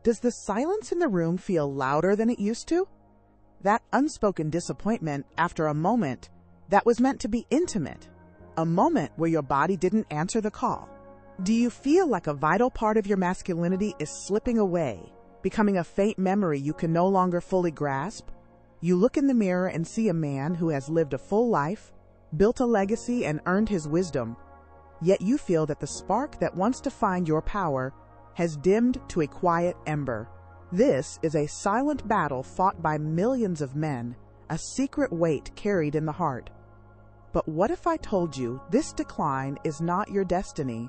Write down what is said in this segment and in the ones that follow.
Does the silence in the room feel louder than it used to? That unspoken disappointment after a moment that was meant to be intimate. A moment where your body didn't answer the call. Do you feel like a vital part of your masculinity is slipping away, becoming a faint memory you can no longer fully grasp? You look in the mirror and see a man who has lived a full life, built a legacy, and earned his wisdom, yet you feel that the spark that once defined your power has dimmed to a quiet ember. This is a silent battle fought by millions of men, a secret weight carried in the heart. But what if I told you this decline is not your destiny?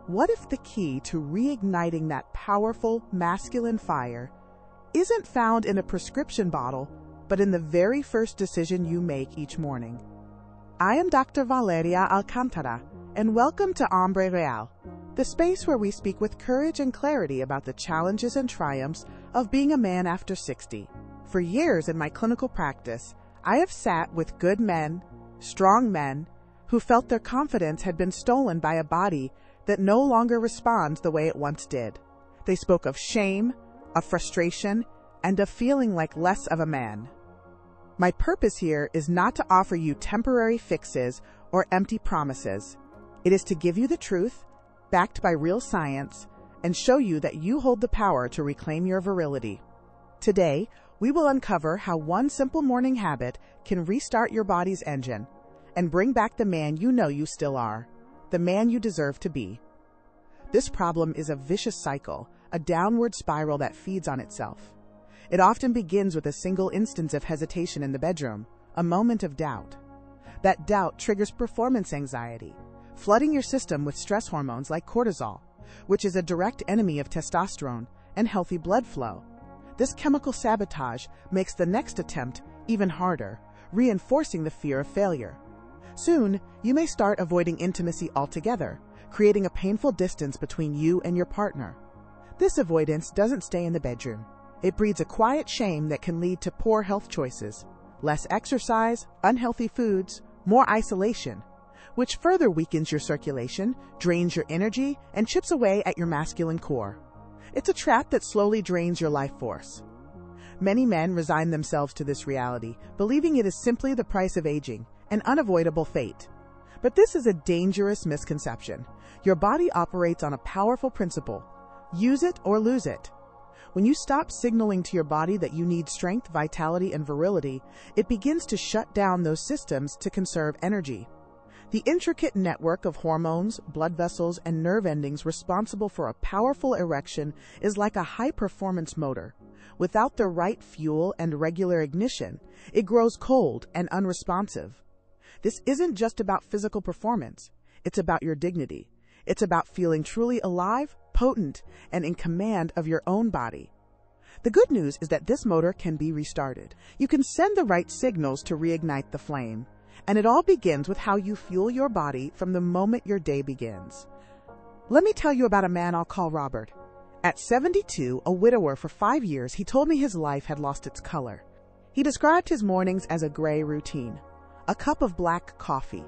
What if the key to reigniting that powerful masculine fire isn't found in a prescription bottle, but in the very first decision you make each morning? I am Dr. Valeria Alcantara, and welcome to Hombre Real, the space where we speak with courage and clarity about the challenges and triumphs of being a man after 60. For years in my clinical practice, I have sat with good men, strong men, who felt their confidence had been stolen by a body that no longer responds the way it once did. They spoke of shame, of frustration, and of feeling like less of a man. My purpose here is not to offer you temporary fixes or empty promises. It is to give you the truth, backed by real science, and show you that you hold the power to reclaim your virility. Today, we will uncover how one simple morning habit can restart your body's engine and bring back the man you know you still are, the man you deserve to be. This problem is a vicious cycle, a downward spiral that feeds on itself. It often begins with a single instance of hesitation in the bedroom, a moment of doubt. That doubt triggers performance anxiety, flooding your system with stress hormones like cortisol, which is a direct enemy of testosterone and healthy blood flow. This chemical sabotage makes the next attempt even harder, reinforcing the fear of failure. Soon, you may start avoiding intimacy altogether, creating a painful distance between you and your partner. This avoidance doesn't stay in the bedroom. It breeds a quiet shame that can lead to poor health choices, less exercise, unhealthy foods, more isolation, which further weakens your circulation, drains your energy, and chips away at your masculine core. It's a trap that slowly drains your life force. Many men resign themselves to this reality, believing it is simply the price of aging, an unavoidable fate. But this is a dangerous misconception. Your body operates on a powerful principle: use it or lose it. When you stop signaling to your body that you need strength, vitality, and virility, it begins to shut down those systems to conserve energy. The intricate network of hormones, blood vessels, and nerve endings responsible for a powerful erection is like a high-performance motor. Without the right fuel and regular ignition, it grows cold and unresponsive. This isn't just about physical performance. It's about your dignity. It's about feeling truly alive, potent, and in command of your own body. The good news is that this motor can be restarted. You can send the right signals to reignite the flame. And it all begins with how you fuel your body from the moment your day begins. Let me tell you about a man I'll call Robert. At 72, a widower for 5 years, he told me his life had lost its color. He described his mornings as a gray routine. A cup of black coffee,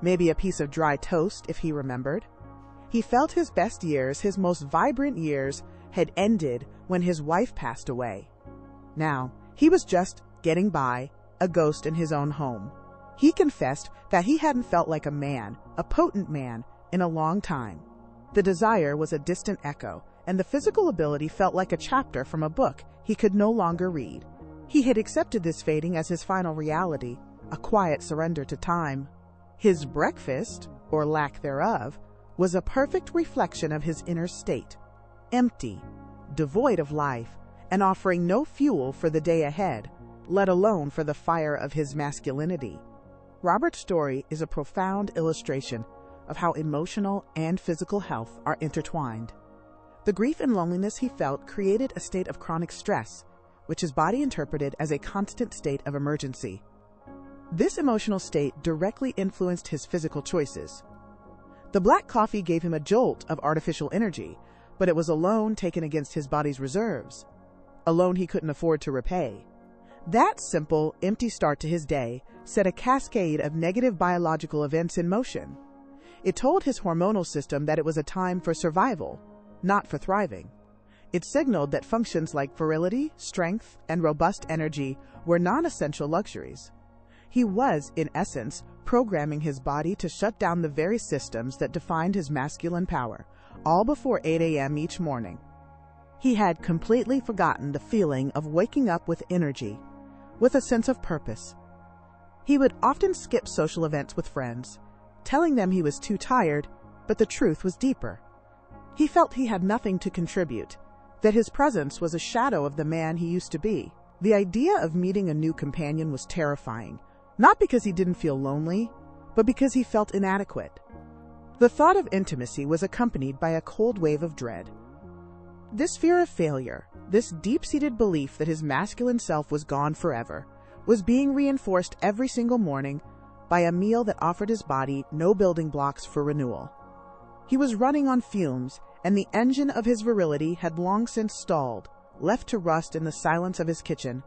maybe a piece of dry toast if he remembered. He felt his best years, his most vibrant years, had ended when his wife passed away. Now, he was just getting by, a ghost in his own home. He confessed that he hadn't felt like a man, a potent man, in a long time. The desire was a distant echo, and the physical ability felt like a chapter from a book he could no longer read. He had accepted this fading as his final reality, a quiet surrender to time. His breakfast, or lack thereof, was a perfect reflection of his inner state, empty, devoid of life, and offering no fuel for the day ahead, let alone for the fire of his masculinity. Robert's story is a profound illustration of how emotional and physical health are intertwined. The grief and loneliness he felt created a state of chronic stress, which his body interpreted as a constant state of emergency. This emotional state directly influenced his physical choices. The black coffee gave him a jolt of artificial energy, but it was a loan taken against his body's reserves, a loan he couldn't afford to repay. That simple, empty start to his day set a cascade of negative biological events in motion. It told his hormonal system that it was a time for survival, not for thriving. It signaled that functions like virility, strength, and robust energy were non-essential luxuries. He was, in essence, programming his body to shut down the very systems that defined his masculine power, all before 8 a.m. each morning. He had completely forgotten the feeling of waking up with energy, with a sense of purpose. He would often skip social events with friends, telling them he was too tired, but the truth was deeper. He felt he had nothing to contribute, that his presence was a shadow of the man he used to be. The idea of meeting a new companion was terrifying, not because he didn't feel lonely, but because he felt inadequate. The thought of intimacy was accompanied by a cold wave of dread. This fear of failure, this deep-seated belief that his masculine self was gone forever, was being reinforced every single morning by a meal that offered his body no building blocks for renewal. He was running on fumes, and the engine of his virility had long since stalled, left to rust in the silence of his kitchen.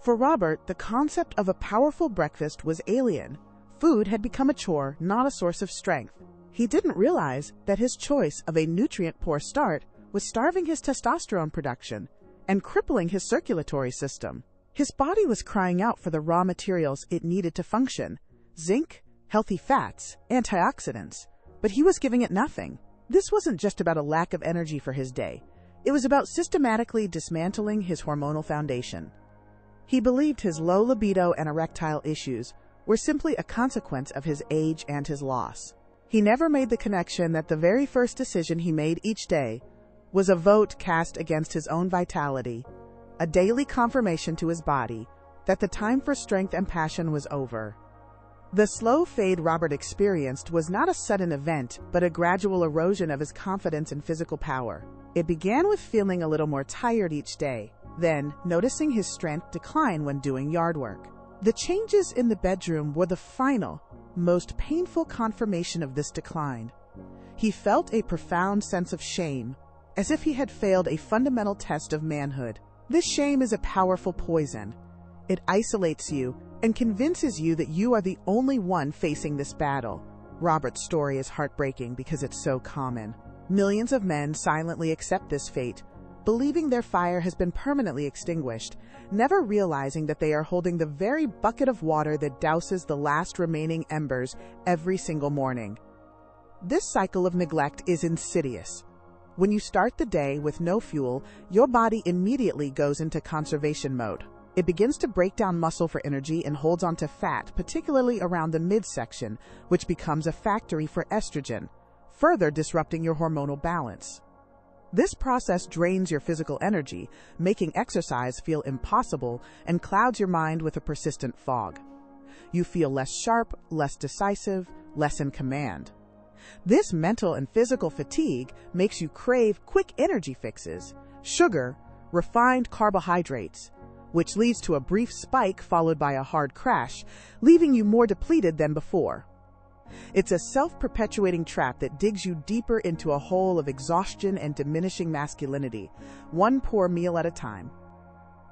For Robert, the concept of a powerful breakfast was alien. Food had become a chore, not a source of strength. He didn't realize that his choice of a nutrient-poor start was starving his testosterone production and crippling his circulatory system. His body was crying out for the raw materials it needed to function: zinc, healthy fats, antioxidants. But he was giving it nothing. This wasn't just about a lack of energy for his day. It was about systematically dismantling his hormonal foundation. He believed his low libido and erectile issues were simply a consequence of his age and his loss. He never made the connection that the very first decision he made each day was a vote cast against his own vitality, a daily confirmation to his body that the time for strength and passion was over. The slow fade Robert experienced was not a sudden event, but a gradual erosion of his confidence and physical power. It began with feeling a little more tired each day, then noticing his strength decline when doing yard work. The changes in the bedroom were the final, most painful confirmation of this decline. He felt a profound sense of shame, as if he had failed a fundamental test of manhood. This shame is a powerful poison. It isolates you and convinces you that you are the only one facing this battle. Robert's story is heartbreaking because it's so common. Millions of men silently accept this fate, believing their fire has been permanently extinguished, never realizing that they are holding the very bucket of water that douses the last remaining embers every single morning. This cycle of neglect is insidious. When you start the day with no fuel, your body immediately goes into conservation mode. It begins to break down muscle for energy and holds onto fat, particularly around the midsection, which becomes a factory for estrogen, further disrupting your hormonal balance. This process drains your physical energy, making exercise feel impossible, and clouds your mind with a persistent fog. You feel less sharp, less decisive, less in command. This mental and physical fatigue makes you crave quick energy fixes, sugar, refined carbohydrates, which leads to a brief spike followed by a hard crash, leaving you more depleted than before. It's a self-perpetuating trap that digs you deeper into a hole of exhaustion and diminishing masculinity, one poor meal at a time.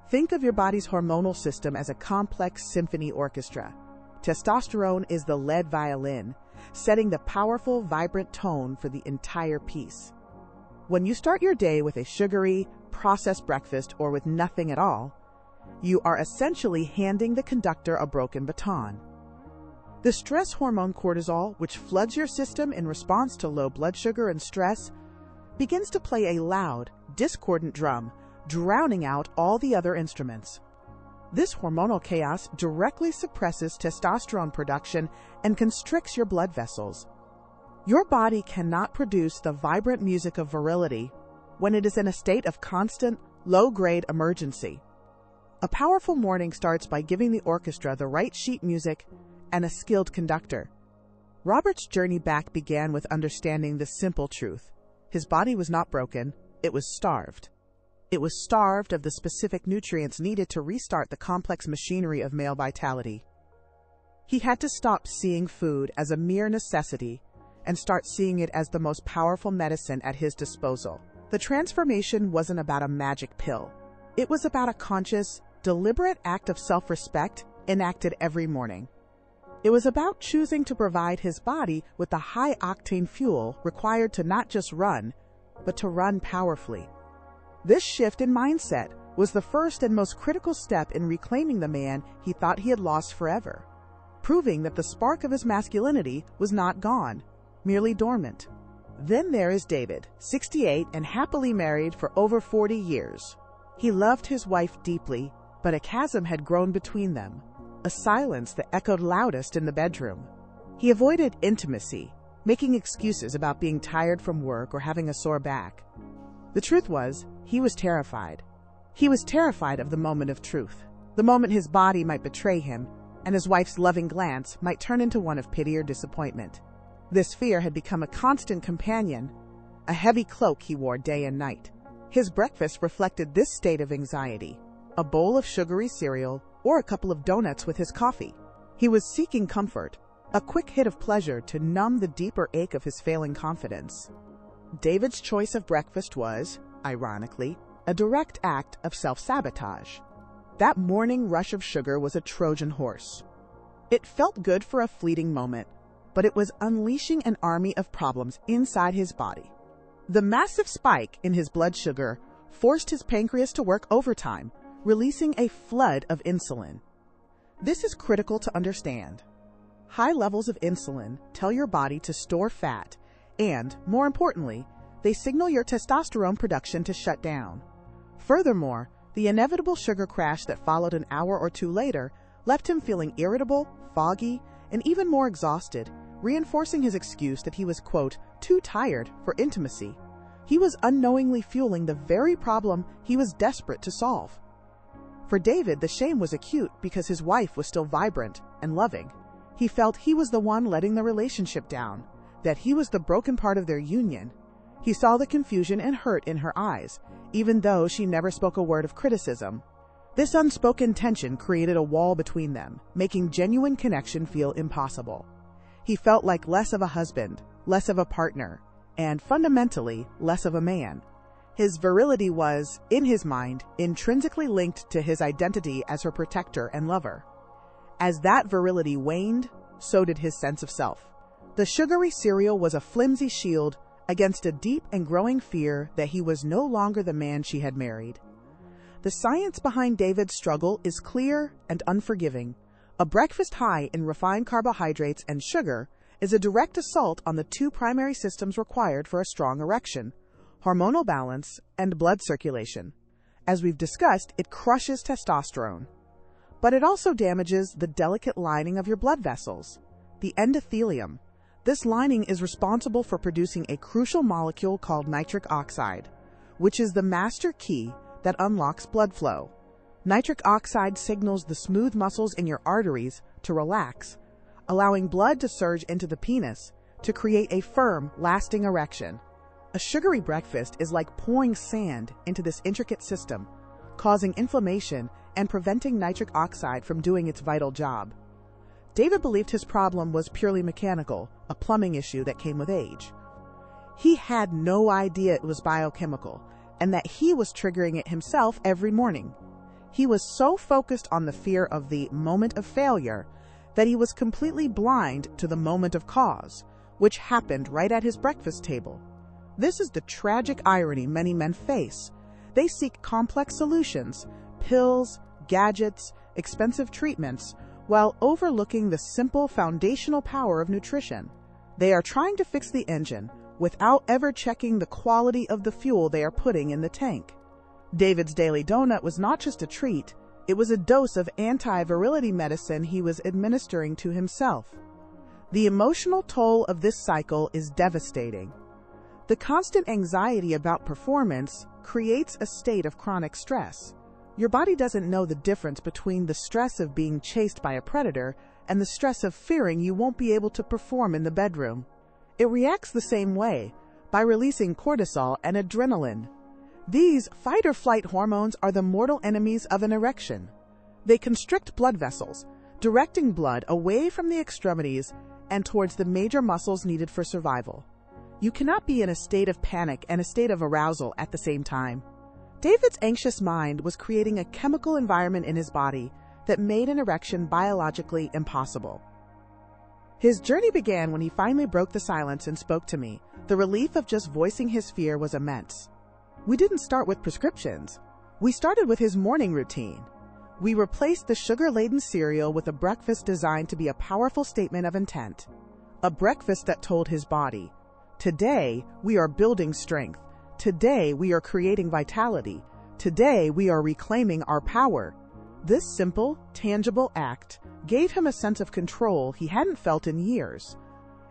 Think of your body's hormonal system as a complex symphony orchestra. Testosterone is the lead violin, setting the powerful, vibrant tone for the entire piece. When you start your day with a sugary, processed breakfast or with nothing at all, you are essentially handing the conductor a broken baton. The stress hormone cortisol, which floods your system in response to low blood sugar and stress, begins to play a loud, discordant drum, drowning out all the other instruments. This hormonal chaos directly suppresses testosterone production and constricts your blood vessels. Your body cannot produce the vibrant music of virility when it is in a state of constant, low-grade emergency. A powerful morning starts by giving the orchestra the right sheet music and a skilled conductor. Robert's journey back began with understanding the simple truth. His body was not broken, it was starved. It was starved of the specific nutrients needed to restart the complex machinery of male vitality. He had to stop seeing food as a mere necessity and start seeing it as the most powerful medicine at his disposal. The transformation wasn't about a magic pill. It was about a conscious, deliberate act of self-respect enacted every morning. It was about choosing to provide his body with the high-octane fuel required to not just run, but to run powerfully. This shift in mindset was the first and most critical step in reclaiming the man he thought he had lost forever, proving that the spark of his masculinity was not gone, merely dormant. Then there is David, 68 and happily married for over 40 years. He loved his wife deeply, but a chasm had grown between them, a silence that echoed loudest in the bedroom. He avoided intimacy, making excuses about being tired from work or having a sore back. The truth was, he was terrified. He was terrified of the moment of truth, the moment his body might betray him, and his wife's loving glance might turn into one of pity or disappointment. This fear had become a constant companion, a heavy cloak he wore day and night. His breakfast reflected this state of anxiety, a bowl of sugary cereal or a couple of donuts with his coffee. He was seeking comfort, a quick hit of pleasure to numb the deeper ache of his failing confidence. David's choice of breakfast was, ironically, a direct act of self-sabotage. That morning rush of sugar was a Trojan horse. It felt good for a fleeting moment, but it was unleashing an army of problems inside his body. The massive spike in his blood sugar forced his pancreas to work overtime, releasing a flood of insulin. This is critical to understand. High levels of insulin tell your body to store fat, and, more importantly, they signal your testosterone production to shut down. Furthermore, the inevitable sugar crash that followed an hour or two later left him feeling irritable, foggy, and even more exhausted, reinforcing his excuse that he was, quote, too tired for intimacy. He was unknowingly fueling the very problem he was desperate to solve. For David, the shame was acute because his wife was still vibrant and loving. He felt he was the one letting the relationship down, that he was the broken part of their union. He saw the confusion and hurt in her eyes, even though she never spoke a word of criticism. This unspoken tension created a wall between them, making genuine connection feel impossible. He felt like less of a husband, less of a partner, and fundamentally less of a man. His virility was, in his mind, intrinsically linked to his identity as her protector and lover. As that virility waned, so did his sense of self. The sugary cereal was a flimsy shield against a deep and growing fear that he was no longer the man she had married. The science behind David's struggle is clear and unforgiving. A breakfast high in refined carbohydrates and sugar is a direct assault on the two primary systems required for a strong erection: hormonal balance and blood circulation. As we've discussed, it crushes testosterone. But it also damages the delicate lining of your blood vessels, the endothelium. This lining is responsible for producing a crucial molecule called nitric oxide, which is the master key that unlocks blood flow. Nitric oxide signals the smooth muscles in your arteries to relax, allowing blood to surge into the penis to create a firm, lasting erection. A sugary breakfast is like pouring sand into this intricate system, causing inflammation and preventing nitric oxide from doing its vital job. David believed his problem was purely mechanical, a plumbing issue that came with age. He had no idea it was biochemical, and that he was triggering it himself every morning. He was so focused on the fear of the moment of failure that he was completely blind to the moment of cause, which happened right at his breakfast table. This is the tragic irony many men face. They seek complex solutions, pills, gadgets, expensive treatments, while overlooking the simple foundational power of nutrition. They are trying to fix the engine without ever checking the quality of the fuel they are putting in the tank. David's daily donut was not just a treat, it was a dose of anti-virility medicine he was administering to himself. The emotional toll of this cycle is devastating. The constant anxiety about performance creates a state of chronic stress. Your body doesn't know the difference between the stress of being chased by a predator and the stress of fearing you won't be able to perform in the bedroom. It reacts the same way, by releasing cortisol and adrenaline. These fight-or-flight hormones are the mortal enemies of an erection. They constrict blood vessels, directing blood away from the extremities and towards the major muscles needed for survival. You cannot be in a state of panic and a state of arousal at the same time. David's anxious mind was creating a chemical environment in his body that made an erection biologically impossible. His journey began when he finally broke the silence and spoke to me. The relief of just voicing his fear was immense. We didn't start with prescriptions. We started with his morning routine. We replaced the sugar-laden cereal with a breakfast designed to be a powerful statement of intent. A breakfast that told his body, today we are building strength. Today we are creating vitality. Today we are reclaiming our power. This simple, tangible act gave him a sense of control he hadn't felt in years.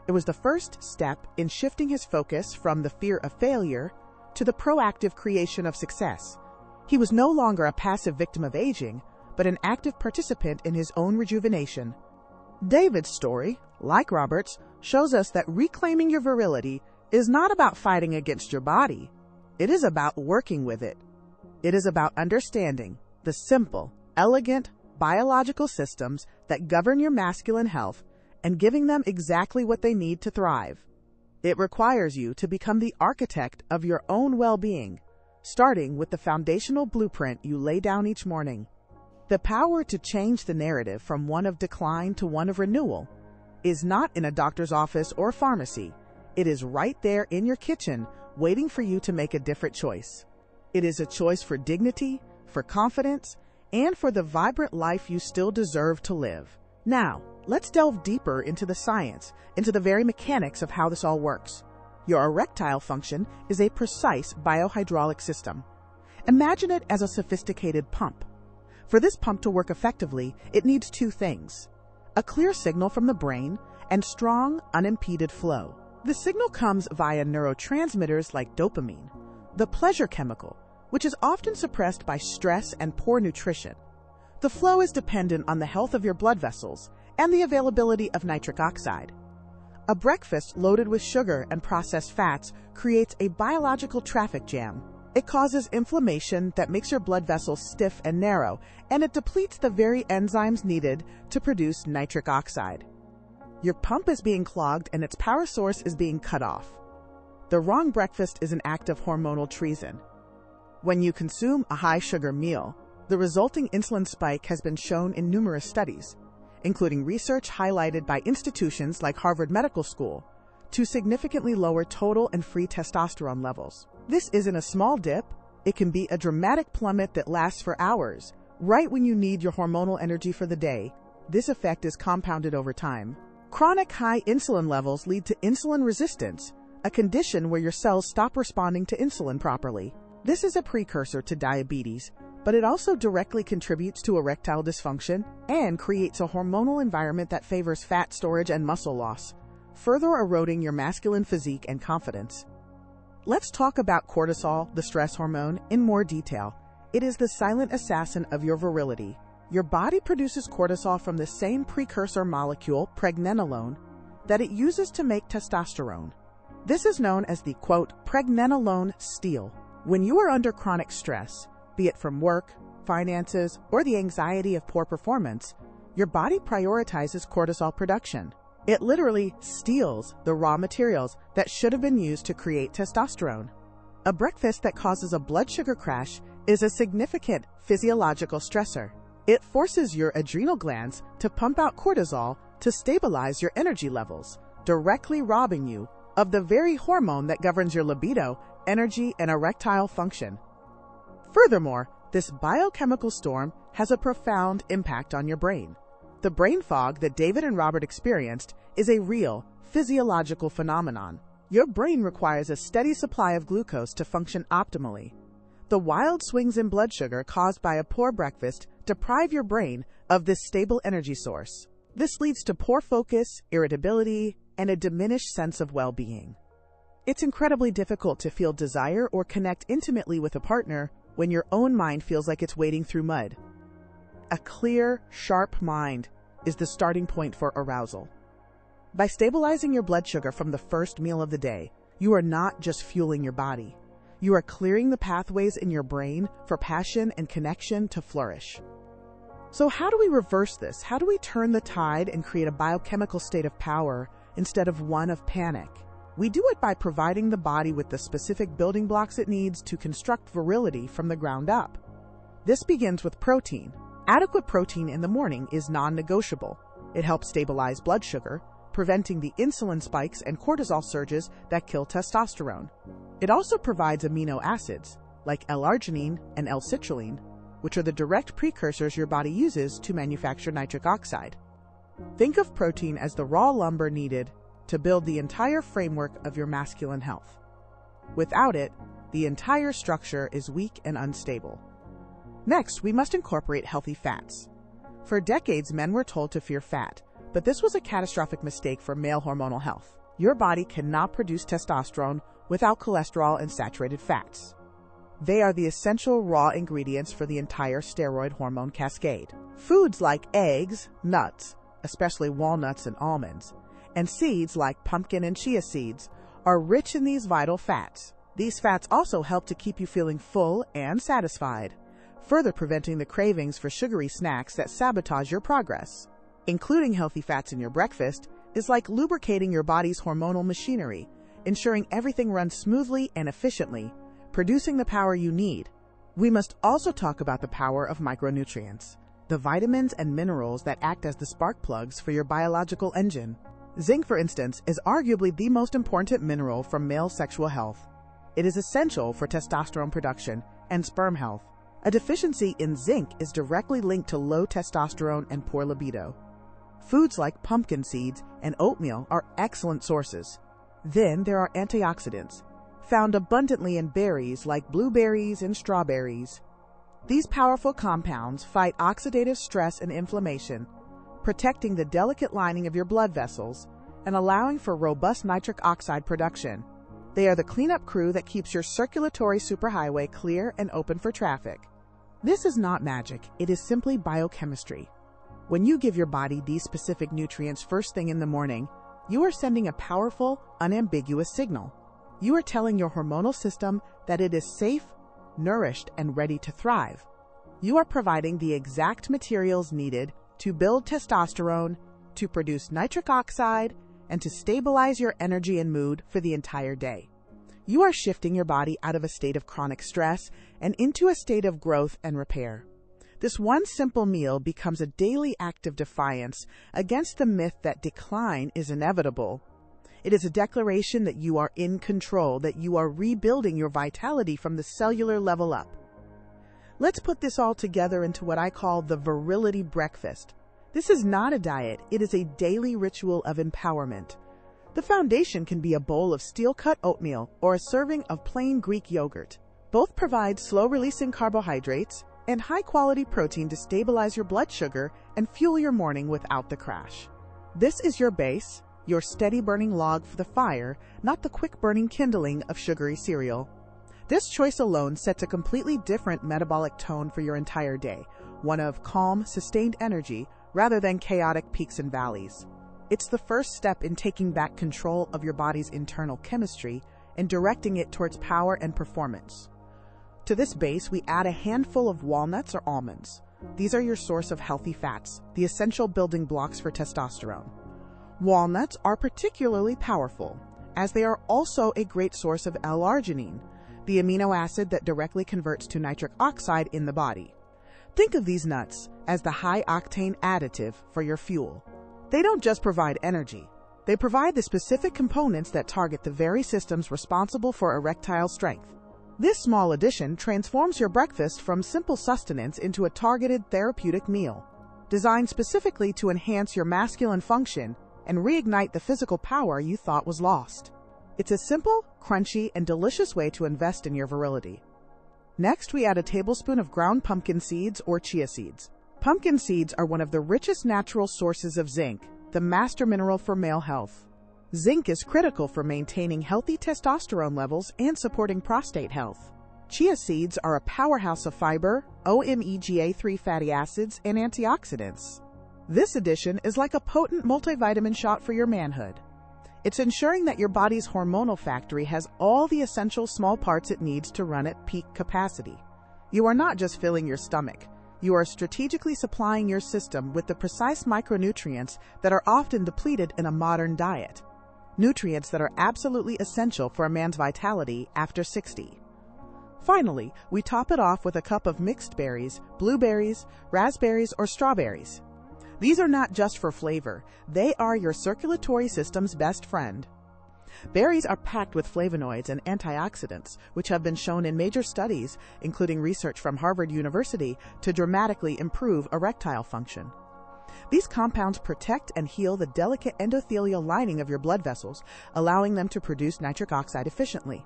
It was the first step in shifting his focus from the fear of failure to the proactive creation of success. He was no longer a passive victim of aging, but an active participant in his own rejuvenation. David's story, like Robert's, shows us that reclaiming your virility is not about fighting against your body. It is about working with it. It is about understanding the simple, elegant, biological systems that govern your masculine health and giving them exactly what they need to thrive. It requires you to become the architect of your own well-being, starting with the foundational blueprint you lay down each morning. The power to change the narrative from one of decline to one of renewal is not in a doctor's office or pharmacy. It is right there in your kitchen, waiting for you to make a different choice. It is a choice for dignity, for confidence, and for the vibrant life you still deserve to live. Now, let's delve deeper into the science, into the very mechanics of how this all works. Your erectile function is a precise biohydraulic system. Imagine it as a sophisticated pump. For this pump to work effectively, it needs two things: a clear signal from the brain and strong, unimpeded flow. The signal comes via neurotransmitters like dopamine, the pleasure chemical, which is often suppressed by stress and poor nutrition. The flow is dependent on the health of your blood vessels and the availability of nitric oxide. A breakfast loaded with sugar and processed fats creates a biological traffic jam. It causes inflammation that makes your blood vessels stiff and narrow, and it depletes the very enzymes needed to produce nitric oxide. Your pump is being clogged and its power source is being cut off. The wrong breakfast is an act of hormonal treason. When you consume a high-sugar meal, the resulting insulin spike has been shown in numerous studies, including research highlighted by institutions like Harvard Medical School, to significantly lower total and free testosterone levels. This isn't a small dip. It can be a dramatic plummet that lasts for hours, right when you need your hormonal energy for the day. This effect is compounded over time. Chronic high insulin levels lead to insulin resistance, a condition where your cells stop responding to insulin properly. This is a precursor to diabetes, but it also directly contributes to erectile dysfunction and creates a hormonal environment that favors fat storage and muscle loss, further eroding your masculine physique and confidence. Let's talk about cortisol, the stress hormone, in more detail. It is the silent assassin of your virility. Your body produces cortisol from the same precursor molecule, pregnenolone, that it uses to make testosterone. This is known as the, quote, pregnenolone steal. When you are under chronic stress, be it from work, finances, or the anxiety of poor performance, your body prioritizes cortisol production. It literally steals the raw materials that should have been used to create testosterone. A breakfast that causes a blood sugar crash is a significant physiological stressor. It forces your adrenal glands to pump out cortisol to stabilize your energy levels, directly robbing you of the very hormone that governs your libido, energy, and erectile function. Furthermore, this biochemical storm has a profound impact on your brain. The brain fog that David and Robert experienced is a real, physiological phenomenon. Your brain requires a steady supply of glucose to function optimally. The wild swings in blood sugar caused by a poor breakfast deprive your brain of this stable energy source. This leads to poor focus, irritability, and a diminished sense of well-being. It's incredibly difficult to feel desire or connect intimately with a partner when your own mind feels like it's wading through mud. A clear, sharp mind is the starting point for arousal. By stabilizing your blood sugar from the first meal of the day, you are not just fueling your body. You are clearing the pathways in your brain for passion and connection to flourish. So how do we reverse this? How do we turn the tide and create a biochemical state of power instead of one of panic? We do it by providing the body with the specific building blocks it needs to construct virility from the ground up. This begins with protein. Adequate protein in the morning is non-negotiable. It helps stabilize blood sugar, preventing the insulin spikes and cortisol surges that kill testosterone. It also provides amino acids, like L-arginine and L-citrulline, which are the direct precursors your body uses to manufacture nitric oxide. Think of protein as the raw lumber needed to build the entire framework of your masculine health. Without it, the entire structure is weak and unstable. Next, we must incorporate healthy fats. For decades, men were told to fear fat, but this was a catastrophic mistake for male hormonal health. Your body cannot produce testosterone without cholesterol and saturated fats. They are the essential raw ingredients for the entire steroid hormone cascade. Foods like eggs, nuts, especially walnuts and almonds, and seeds like pumpkin and chia seeds are rich in these vital fats. These fats also help to keep you feeling full and satisfied, further preventing the cravings for sugary snacks that sabotage your progress. Including healthy fats in your breakfast is like lubricating your body's hormonal machinery, ensuring everything runs smoothly and efficiently, producing the power you need. We must also talk about the power of micronutrients, the vitamins and minerals that act as the spark plugs for your biological engine. Zinc, for instance, is arguably the most important mineral for male sexual health. It is essential for testosterone production and sperm health. A deficiency in zinc is directly linked to low testosterone and poor libido. Foods like pumpkin seeds and oatmeal are excellent sources. Then there are antioxidants, found abundantly in berries like blueberries and strawberries. These powerful compounds fight oxidative stress and inflammation, protecting the delicate lining of your blood vessels and allowing for robust nitric oxide production. They are the cleanup crew that keeps your circulatory superhighway clear and open for traffic. This is not magic, it is simply biochemistry. When you give your body these specific nutrients first thing in the morning, you are sending a powerful, unambiguous signal. You are telling your hormonal system that it is safe, nourished, and ready to thrive. You are providing the exact materials needed to build testosterone, to produce nitric oxide, and to stabilize your energy and mood for the entire day. You are shifting your body out of a state of chronic stress and into a state of growth and repair. This one simple meal becomes a daily act of defiance against the myth that decline is inevitable. It is a declaration that you are in control, that you are rebuilding your vitality from the cellular level up. Let's put this all together into what I call the Virility breakfast. This is not a diet, it is a daily ritual of empowerment. The foundation can be a bowl of steel-cut oatmeal or a serving of plain Greek yogurt. Both provide slow-releasing carbohydrates and high-quality protein to stabilize your blood sugar and fuel your morning without the crash. This is your base, your steady-burning log for the fire, not the quick-burning kindling of sugary cereal. This choice alone sets a completely different metabolic tone for your entire day, one of calm, sustained energy rather than chaotic peaks and valleys. It's the first step in taking back control of your body's internal chemistry and directing it towards power and performance. To this base, we add a handful of walnuts or almonds. These are your source of healthy fats, the essential building blocks for testosterone. Walnuts are particularly powerful, as they are also a great source of L-arginine, the amino acid that directly converts to nitric oxide in the body. Think of these nuts as the high-octane additive for your fuel. They don't just provide energy, they provide the specific components that target the very systems responsible for erectile strength. This small addition transforms your breakfast from simple sustenance into a targeted therapeutic meal, designed specifically to enhance your masculine function and reignite the physical power you thought was lost. It's a simple, crunchy, and delicious way to invest in your virility. Next, we add a tablespoon of ground pumpkin seeds or chia seeds. Pumpkin seeds are one of the richest natural sources of zinc, the master mineral for male health. Zinc is critical for maintaining healthy testosterone levels and supporting prostate health. Chia seeds are a powerhouse of fiber, omega-3 fatty acids, and antioxidants. This addition is like a potent multivitamin shot for your manhood. It's ensuring that your body's hormonal factory has all the essential small parts it needs to run at peak capacity. You are not just filling your stomach. You are strategically supplying your system with the precise micronutrients that are often depleted in a modern diet. Nutrients that are absolutely essential for a man's vitality after 60. Finally, we top it off with a cup of mixed berries, blueberries, raspberries, or strawberries. These are not just for flavor, they are your circulatory system's best friend. Berries are packed with flavonoids and antioxidants, which have been shown in major studies, including research from Harvard University, to dramatically improve erectile function. These compounds protect and heal the delicate endothelial lining of your blood vessels, allowing them to produce nitric oxide efficiently.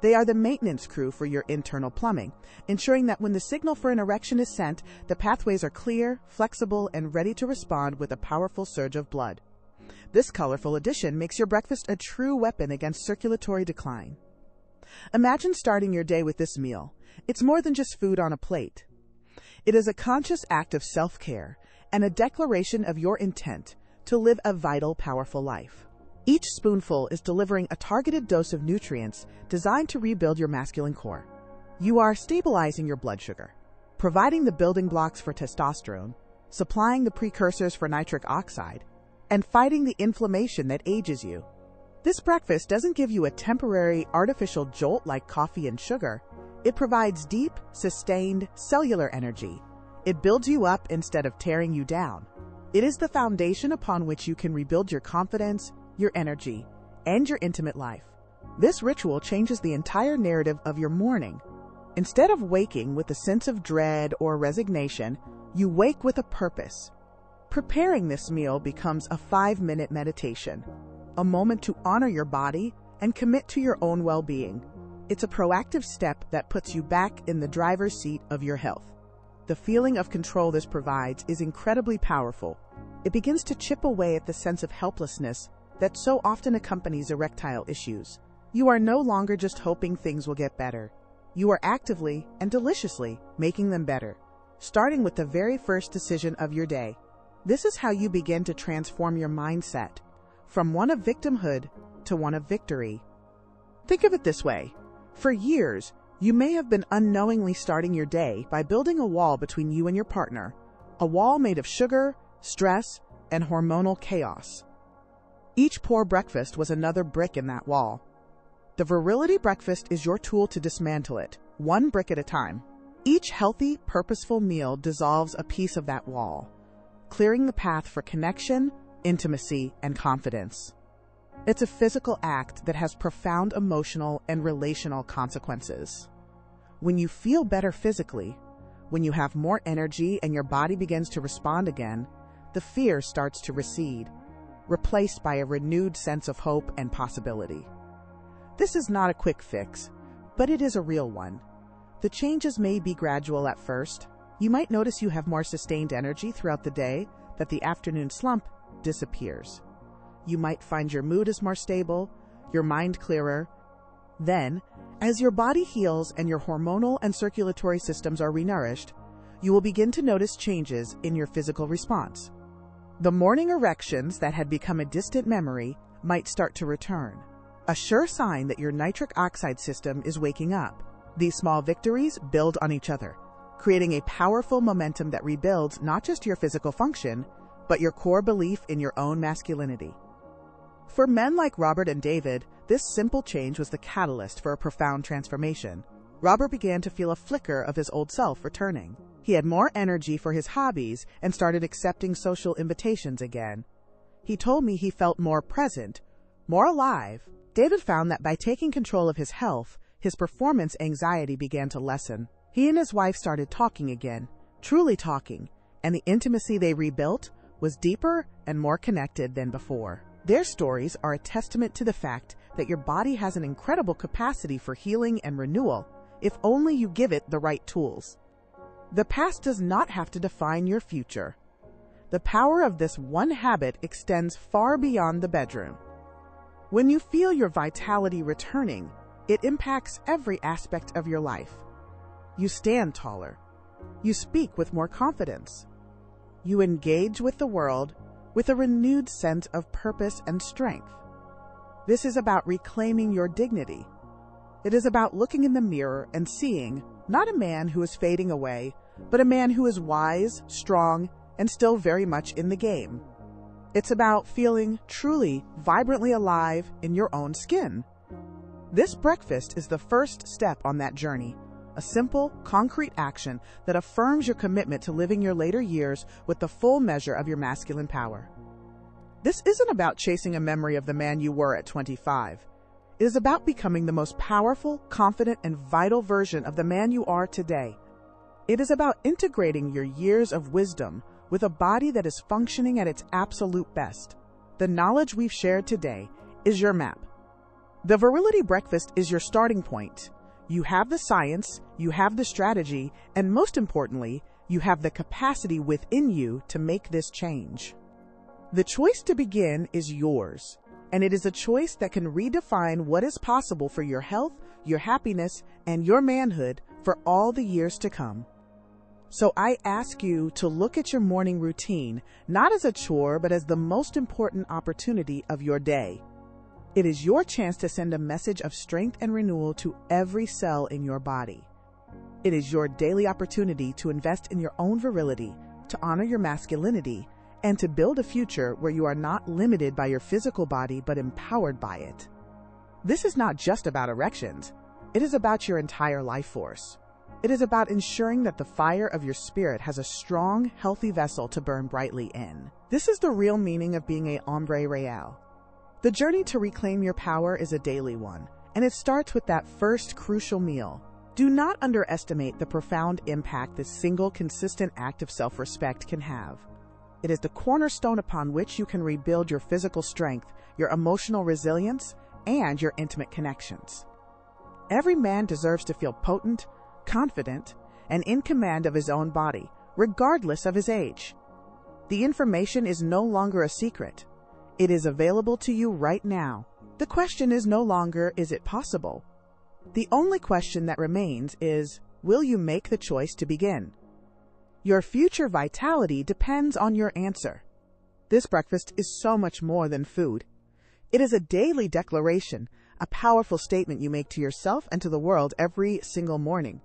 They are the maintenance crew for your internal plumbing, ensuring that when the signal for an erection is sent, the pathways are clear, flexible, and ready to respond with a powerful surge of blood. This colorful addition makes your breakfast a true weapon against circulatory decline. Imagine starting your day with this meal. It's more than just food on a plate. It is a conscious act of self-care and a declaration of your intent to live a vital, powerful life. Each spoonful is delivering a targeted dose of nutrients designed to rebuild your masculine core. You are stabilizing your blood sugar, providing the building blocks for testosterone, supplying the precursors for nitric oxide, and fighting the inflammation that ages you. This breakfast doesn't give you a temporary, artificial jolt like coffee and sugar. It provides deep, sustained, cellular energy. It builds you up instead of tearing you down. It is the foundation upon which you can rebuild your confidence, your energy, and your intimate life. This ritual changes the entire narrative of your morning. Instead of waking with a sense of dread or resignation, you wake with a purpose. Preparing this meal becomes a 5-minute meditation, a moment to honor your body and commit to your own well-being. It's a proactive step that puts you back in the driver's seat of your health. The feeling of control this provides is incredibly powerful. It begins to chip away at the sense of helplessness that so often accompanies erectile issues. You are no longer just hoping things will get better. You are actively and deliciously making them better, starting with the very first decision of your day. This is how you begin to transform your mindset, from one of victimhood to one of victory. Think of it this way. For years, you may have been unknowingly starting your day by building a wall between you and your partner, a wall made of sugar, stress, and hormonal chaos. Each poor breakfast was another brick in that wall. The Virility breakfast is your tool to dismantle it, one brick at a time. Each healthy, purposeful meal dissolves a piece of that wall, clearing the path for connection, intimacy, and confidence. It's a physical act that has profound emotional and relational consequences. When you feel better physically, when you have more energy and your body begins to respond again, the fear starts to recede, replaced by a renewed sense of hope and possibility. This is not a quick fix, but it is a real one. The changes may be gradual at first. You might notice you have more sustained energy throughout the day, that the afternoon slump disappears. You might find your mood is more stable, your mind clearer. Then, as your body heals and your hormonal and circulatory systems are renourished, you will begin to notice changes in your physical response. The morning erections that had become a distant memory might start to return, a sure sign that your nitric oxide system is waking up. These small victories build on each other, creating a powerful momentum that rebuilds not just your physical function, but your core belief in your own masculinity. For men like Robert and David, this simple change was the catalyst for a profound transformation. Robert began to feel a flicker of his old self returning. He had more energy for his hobbies and started accepting social invitations again. He told me he felt more present, more alive. David found that by taking control of his health, his performance anxiety began to lessen. He and his wife started talking again, truly talking, and the intimacy they rebuilt was deeper and more connected than before. Their stories are a testament to the fact that your body has an incredible capacity for healing and renewal, if only you give it the right tools. The past does not have to define your future. The power of this one habit extends far beyond the bedroom. When you feel your vitality returning, it impacts every aspect of your life. You stand taller. You speak with more confidence. You engage with the world with a renewed sense of purpose and strength. This is about reclaiming your dignity. It is about looking in the mirror and seeing not a man who is fading away, but a man who is wise, strong, and still very much in the game. It's about feeling truly, vibrantly alive in your own skin. This breakfast is the first step on that journey, a simple, concrete action that affirms your commitment to living your later years with the full measure of your masculine power. This isn't about chasing a memory of the man you were at 25. It is about becoming the most powerful, confident, and vital version of the man you are today. It is about integrating your years of wisdom with a body that is functioning at its absolute best. The knowledge we've shared today is your map. The Virility Breakfast is your starting point. You have the science, you have the strategy, and most importantly, you have the capacity within you to make this change. The choice to begin is yours, and it is a choice that can redefine what is possible for your health, your happiness, and your manhood for all the years to come. So I ask you to look at your morning routine, not as a chore, but as the most important opportunity of your day. It is your chance to send a message of strength and renewal to every cell in your body. It is your daily opportunity to invest in your own virility, to honor your masculinity, and to build a future where you are not limited by your physical body but empowered by it. This is not just about erections. It is about your entire life force. It is about ensuring that the fire of your spirit has a strong, healthy vessel to burn brightly in. This is the real meaning of being a hombre real. The journey to reclaim your power is a daily one, and it starts with that first crucial meal. Do not underestimate the profound impact this single, consistent act of self-respect can have. It is the cornerstone upon which you can rebuild your physical strength, your emotional resilience, and your intimate connections. Every man deserves to feel potent, confident, and in command of his own body, regardless of his age. The information is no longer a secret. It is available to you right now. The question is no longer, is it possible? The only question that remains is, will you make the choice to begin? Your future vitality depends on your answer. This breakfast is so much more than food. It is a daily declaration, a powerful statement you make to yourself and to the world every single morning.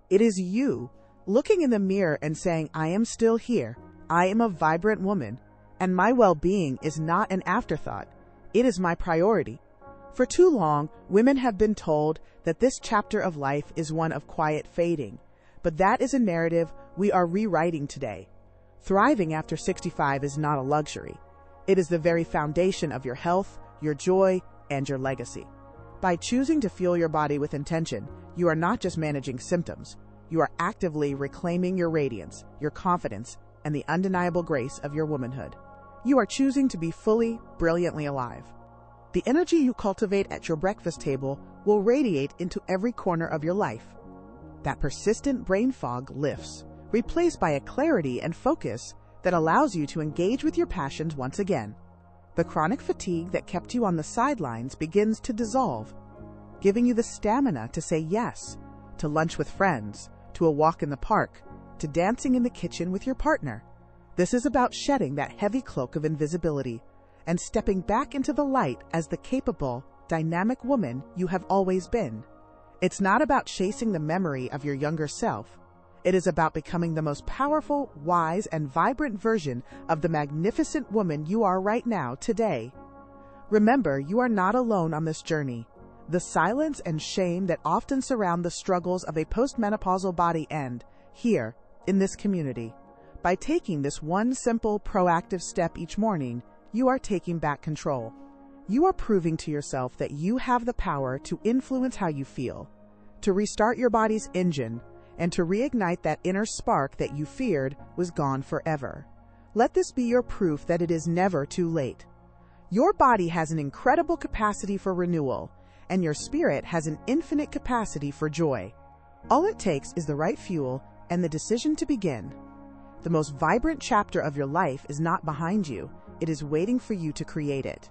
It is you looking in the mirror and saying, I am still here. I am a vibrant woman, and my well-being is not an afterthought. It is my priority. For too long, women have been told that this chapter of life is one of quiet fading. But that is a narrative we are rewriting today. Thriving after 65 is not a luxury. It is the very foundation of your health, your joy, and your legacy. By choosing to fuel your body with intention, you are not just managing symptoms. You are actively reclaiming your radiance, your confidence, and the undeniable grace of your womanhood. You are choosing to be fully, brilliantly alive. The energy you cultivate at your breakfast table will radiate into every corner of your life. That persistent brain fog lifts, replaced by a clarity and focus that allows you to engage with your passions once again. The chronic fatigue that kept you on the sidelines begins to dissolve, giving you the stamina to say yes to lunch with friends, to a walk in the park, to dancing in the kitchen with your partner. This is about shedding that heavy cloak of invisibility and stepping back into the light as the capable, dynamic woman you have always been. It's not about chasing the memory of your younger self. It is about becoming the most powerful, wise, and vibrant version of the magnificent woman you are right now, today. Remember, you are not alone on this journey. The silence and shame that often surround the struggles of a postmenopausal body end here, in this community. By taking this one simple, proactive step each morning, you are taking back control. You are proving to yourself that you have the power to influence how you feel, to restart your body's engine, and to reignite that inner spark that you feared was gone forever. Let this be your proof that it is never too late. Your body has an incredible capacity for renewal, and your spirit has an infinite capacity for joy. All it takes is the right fuel and the decision to begin. The most vibrant chapter of your life is not behind you. It is waiting for you to create it.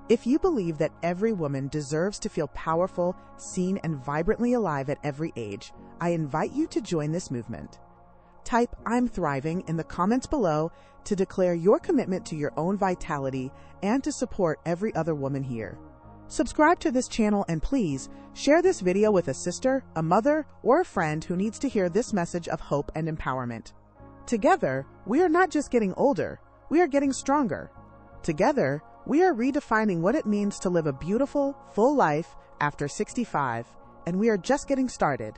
If you believe that every woman deserves to feel powerful, seen, and vibrantly alive at every age, I invite you to join this movement. Type "I'm thriving" in the comments below to declare your commitment to your own vitality and to support every other woman here. Subscribe to this channel and please share this video with a sister, a mother, or a friend who needs to hear this message of hope and empowerment. Together, we are not just getting older, we are getting stronger. Together, we are redefining what it means to live a beautiful, full life after 65, and we are just getting started.